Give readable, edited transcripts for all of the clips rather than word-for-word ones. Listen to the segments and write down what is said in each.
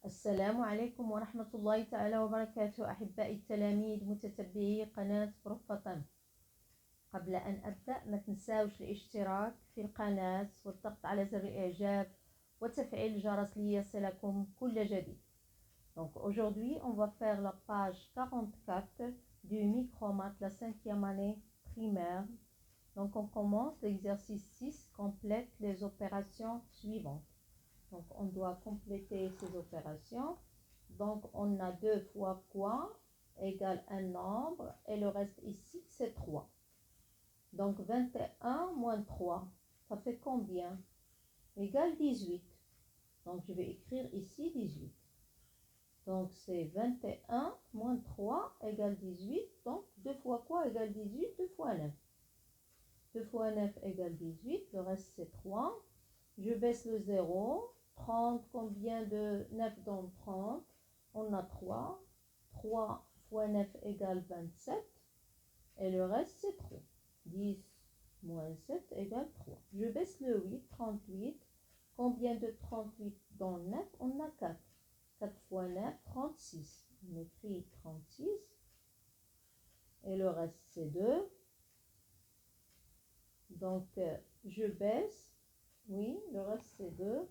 السلام عليكم ورحمة الله تعالى وبركاته أحبائي التلاميذ متتبعي قناة بروف فاطمة. قبل أن أبدأ ما تنساوش الاشتراك في القناة والضغط على زر الإعجاب وتفعيل الجرس ليصلكم كل جديد. Donc aujourd'hui on va faire la page 44 du micromat la 5e année primaire. Donc on commence l'exercice 6, complète les opérations suivantes. Donc, on doit compléter ces opérations. Donc, on a 2 fois quoi égale un nombre et le reste ici, c'est 3. Donc, 21 moins 3, ça fait combien? Égale 18. Donc, je vais écrire ici 18. Donc, c'est 21 moins 3 égale 18. Donc, 2 fois quoi égale 18? 2 fois 9. 2 fois 9 égale 18. Le reste, c'est 3. Je baisse le 0. 30, combien de 9 dans 30? On a 3. 3 fois 9 égale 27. Et le reste, c'est 3. 10 moins 7 égale 3. Je baisse le 8. 38. Combien de 38 dans 9? On a 4. 4 fois 9, 36. On écrit 36. Et le reste, c'est 2. Donc, je baisse. Oui, le reste, c'est 2.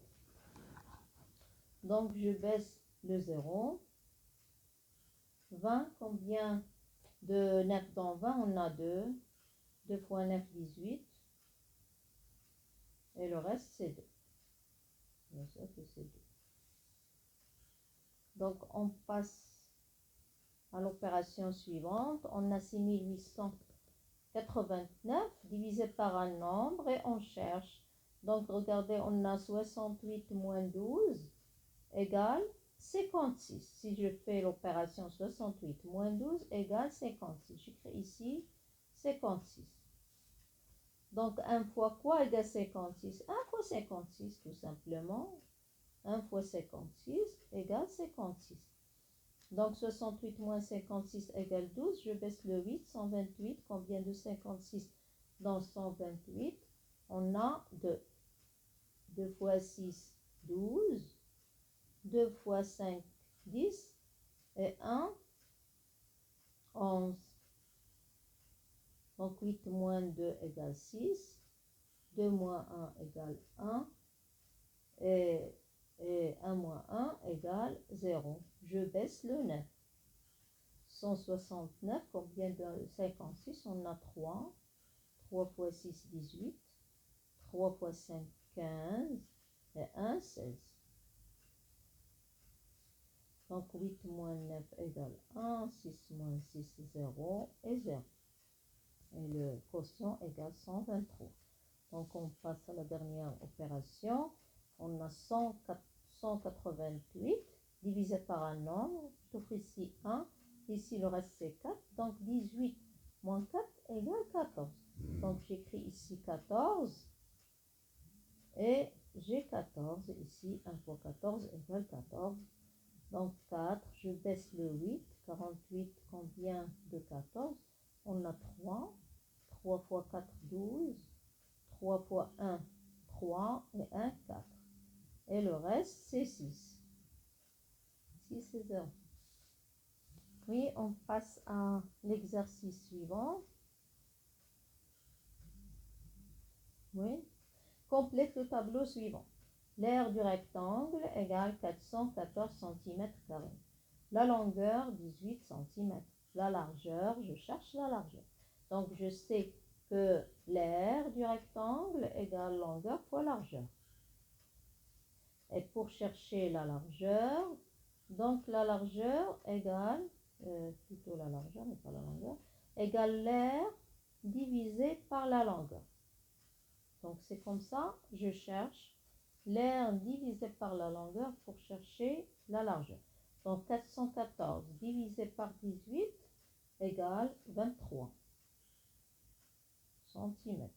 Donc, je baisse le 0. 20, combien de 9 dans 20? On a 2. 2 fois 9, 18. Et le reste, c'est 2. Bien sûr que c'est 2. Donc, on passe à l'opération suivante. On a 6889 divisé par un nombre et on cherche. Donc, regardez, on a 68 moins 12 égale 56. Si je fais l'opération 68 moins 12 égale 56. J'écris ici 56. Donc 1 fois quoi égale 56? 1 fois 56 tout simplement. 1 fois 56 égale 56. Donc 68 moins 56 égale 12. Je baisse le 8. 128. Combien de 56 dans 128? On a 2. 2 fois 6, 12. 2 fois 5, 10 et 1, 11. Donc 8 moins 2 égale 6. 2 moins 1 égale 1. Et 1 moins 1 égale 0. Je baisse le 9. 169, combien de 56? On a 3. 3 fois 6, 18. 3 fois 5, 15. Et 1, 16. Donc 8 moins 9 égale 1, 6 moins 6, 0 et 0. Et le quotient égale 123. Donc on passe à la dernière opération. On a 188 divisé par un nombre. J'ouvre ici 1. Ici le reste c'est 4. Donc 18 moins 4 égale 14. Donc j'écris ici 14. Et j'ai 14. Ici 1 fois 14 égale 14. Donc 4, je baisse le 8, 48, combien de 14? On a 3, 3 fois 4, 12, 3 fois 1, 3 et 1, 4. Et le reste, c'est 6. 6 et 0. Oui, on passe à l'exercice suivant. Oui, complète le tableau suivant. L'aire du rectangle égale 414 cm². La longueur, 18 cm. La largeur, je cherche la largeur. Donc, je sais que l'aire du rectangle égale longueur fois largeur. Et pour chercher la largeur, donc la largeur égale, plutôt la largeur, mais pas la longueur, égale l'aire divisé par la longueur. Donc, c'est comme ça, je cherche l'aire divisé par la longueur pour chercher la largeur. Donc 414 divisé par 18 égale 23 cm.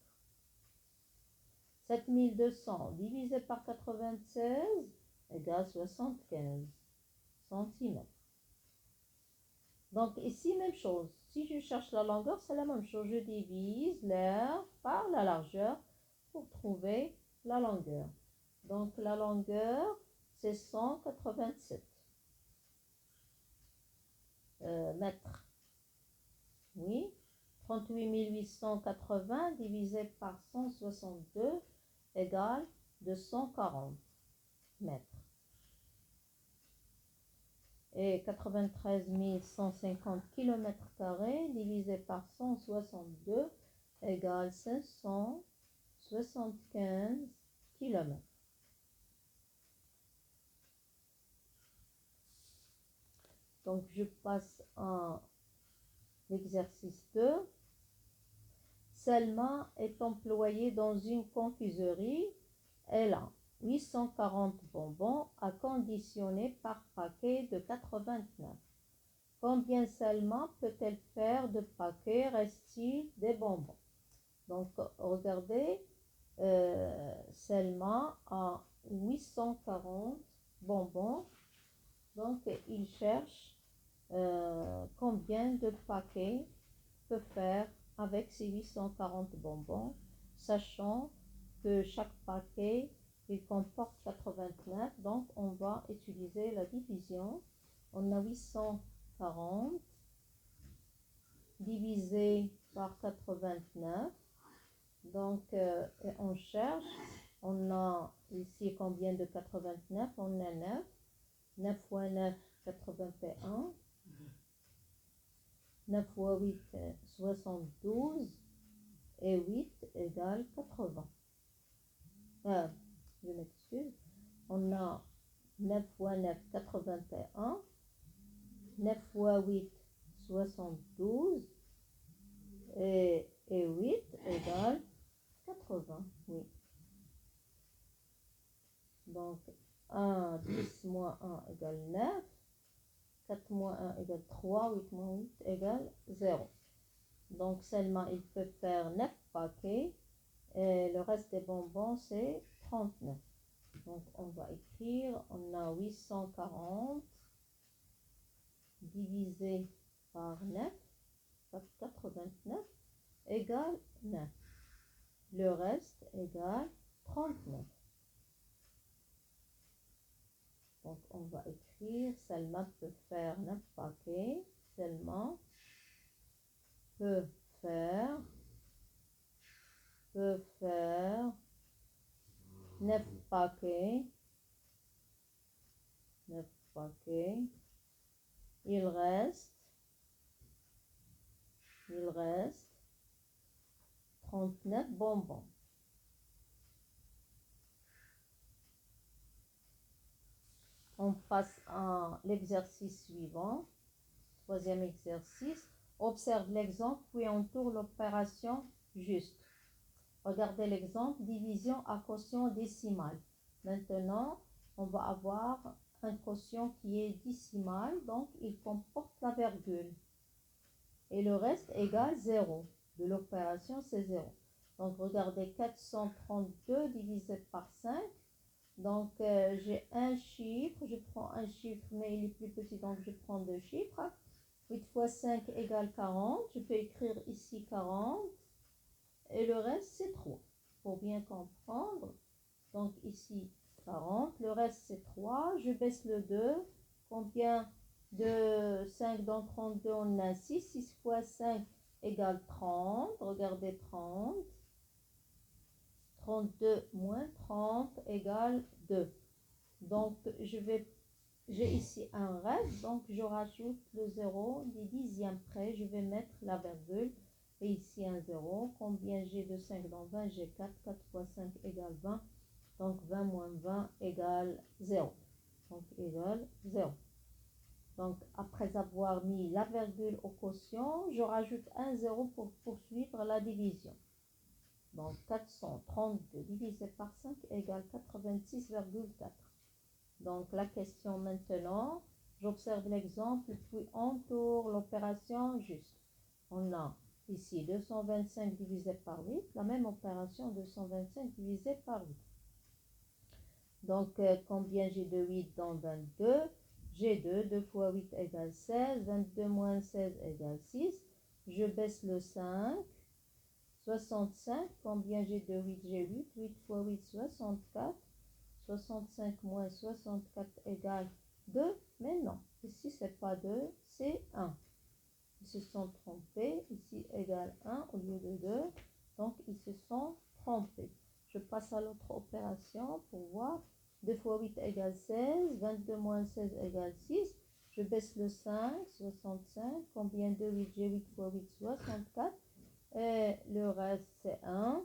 7200 divisé par 96 égale 75 cm. Donc ici, même chose. Si je cherche la longueur, c'est la même chose. Je divise l'aire par la largeur pour trouver la longueur. Donc la longueur, c'est 187 mètres. Oui, 38 880 divisé par 162 égale 240 mètres. Et 93 150 km² divisé par 162 égale 575 km. Donc, je passe à l'exercice 2. Selma est employée dans une confiserie. Elle a 840 bonbons à conditionner par paquet de 89. Combien Selma peut-elle faire de paquets reste-t-il des bonbons? Donc, regardez, Selma a 840 bonbons. Donc, il cherche combien de paquets peut faire avec ces 840 bonbons, sachant que chaque paquet il comporte 89, donc on va utiliser la division. On a 840 divisé par 89, donc on cherche, on a ici combien de 89, on a 9, 9 fois 9, 81, 9 fois 8, 72, et 8 égale 80. Je m'excuse. On a 9 fois 9, 81. 9 fois 8, 72. Et 8 égale 80. Oui. Donc, 1, 10 moins 1 égale 9. 4 moins 1 égale 3. 8 moins 8 égale 0. Donc, seulement il peut faire 9 paquets. Et le reste des bonbons, c'est 39. Donc, on va écrire, on a 840 divisé par 9, 89, égale 9. Le reste égale 39. Donc, on va écrire, Selma peut faire 9 paquets. Selma peut faire 9 paquets. 9 paquets. Il reste 39 bonbons. On passe à l'exercice suivant. Troisième exercice. Observe l'exemple puis entoure l'opération juste. Regardez l'exemple, division à quotient décimal. Maintenant, on va avoir un quotient qui est décimal, donc il comporte la virgule. Et le reste égale 0. De l'opération, c'est 0. Donc, regardez, 432 divisé par 5. Donc, j'ai un chiffre. Je prends un chiffre, mais il est plus petit, donc je prends 2 chiffres. 8 fois 5 égale 40. Je peux écrire ici 40. Et le reste, c'est 3. Pour bien comprendre. Donc, ici, 40. Le reste, c'est 3. Je baisse le 2. Combien de 5 dans 32? On a 6. 6 fois 5 égale 30. Regardez, 30. 32 moins 30 égale 2. Donc, j'ai ici un reste. Donc, je rajoute le 0 des dixièmes près. Je vais mettre la virgule. Et ici un 0. Combien j'ai de 5 dans 20? J'ai 4. 4 fois 5 égale 20. Donc 20 moins 20 égale 0. Donc égale 0. Donc après avoir mis la virgule au quotient, je rajoute un 0 pour poursuivre la division. Donc 432 divisé par 5 égale 86,4. Donc la question maintenant, j'observe l'exemple puis entoure l'opération juste. On a ici 225 divisé par 8, la même opération 225 divisé par 8. Donc, combien j'ai de 8 dans 22? J'ai 2. 2 fois 8 égale 16. 22 moins 16 égale 6. Je baisse le 5. 65. Combien j'ai de 8? J'ai 8. 8 fois 8, 64. 65 moins 64 égale 2. Mais non, ici c'est pas 2, c'est 1. Ils se sont trompés. Ici égale 1 au lieu de 2. Donc ils se sont trompés. Je passe à l'autre opération pour voir. 2 fois 8 égale 16. 22 moins 16 égale 6. Je baisse le 5, 65. Combien de 8? J'ai 8 fois 8, 64. Et le reste, c'est 1.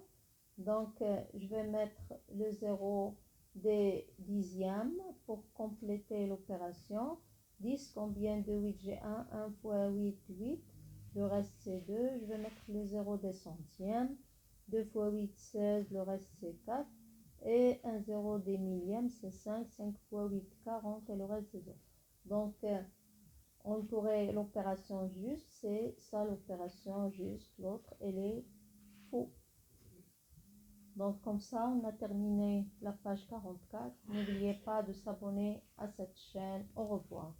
Donc, je vais mettre le 0 des dixièmes pour compléter l'opération. 10, combien de 8? J'ai 1. 1 fois 8, 8. Le reste, c'est 2. Je vais mettre le 0 des centièmes. 2 fois 8, 16. Le reste, c'est 4. Et un 0 des millièmes, c'est 5. 5 fois 8, 40. Et le reste, c'est 2. Donc, on pourrait l'opération juste, c'est ça l'opération juste, l'autre elle est faux. Donc comme ça on a terminé la page 44. N'oubliez pas de s'abonner à cette chaîne. Au revoir.